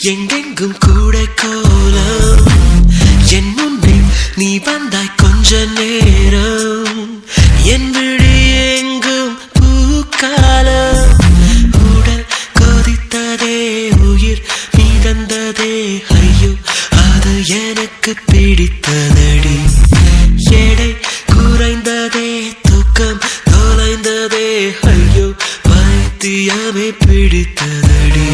எங்கெங்கும் கூட கோலம் என் முன்னே நீ வந்தாய் கொஞ்ச நேரம் என் விழி எங்கும் பூக்காலம் உடல் கொதித்ததே உயிர் மிதந்ததே ஐயோ அது எனக்கு பிடித்ததடி எடை குறைந்ததே தூக்கம் தொலைந்ததே ஐயோ பைத்தியமே பிடித்ததடி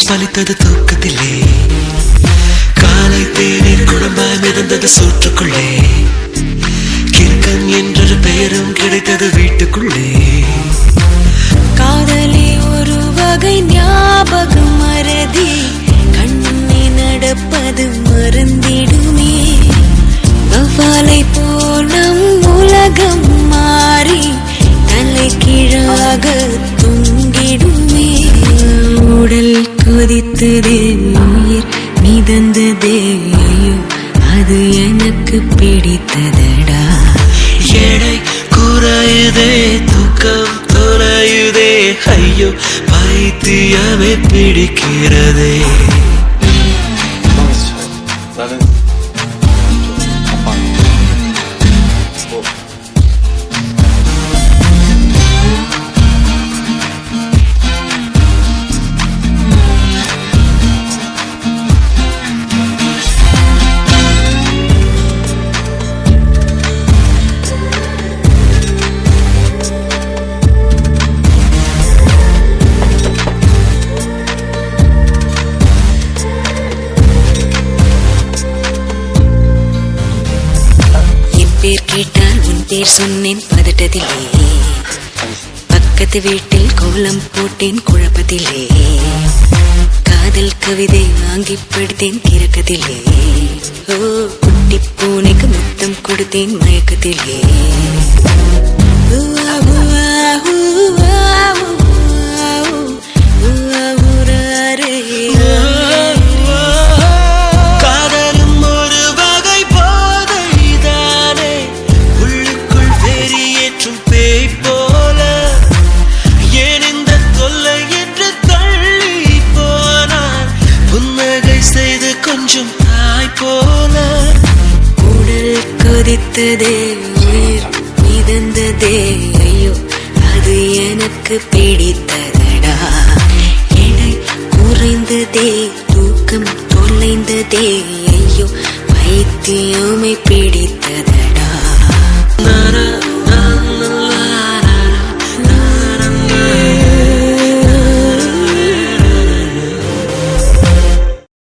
பலித்தது தூக்கத்திலே காலை தேநீர் குழம்பாய் மிதந்தது சூற்றுக்குள்ளே கிறுக்கன் என்றொரு பெயரும் கிடைத்தது வீட்டுக்குள்ளே காதலே ஒரு வகை ஞாபகம் மறதி கண்ணே நடப்பது மறந்திடுமே வவ்வாலை போல் நம் உலகம் மாறி தலை கீழாக தொங்கிடுமே உடல் கொதித்ததே உயிர் மிதந்ததே ஐயோ அது எனக்கு பிடித்ததடா எடை குறையுதே தூக்கம் தொலையுதே ஐயோ பைத்தியமே பிடிக்கிறதே பேர் கேட்டால் உன் பேர் சொன்னேன் பதட்டத்திலே பக்கத்து வீட்டில் கோலம் போட்டேன் குழப்பத்திலே காதல் கவிதை வாங்கி படித்தேன் கிறக்கத்திலே ஓ குட்டி பூனைக்கு முத்தம் கொடுத்தேன் மயக்கத்திலே கொஞ்சம் தாய் போல உடல் கொதித்ததே உயிர் மிதந்ததே ஐயோ அது எனக்கு பிடித்ததடா எடை குறைந்ததே தூக்கம் தொலைந்ததே ஐயோ பைத்தியமே பிடி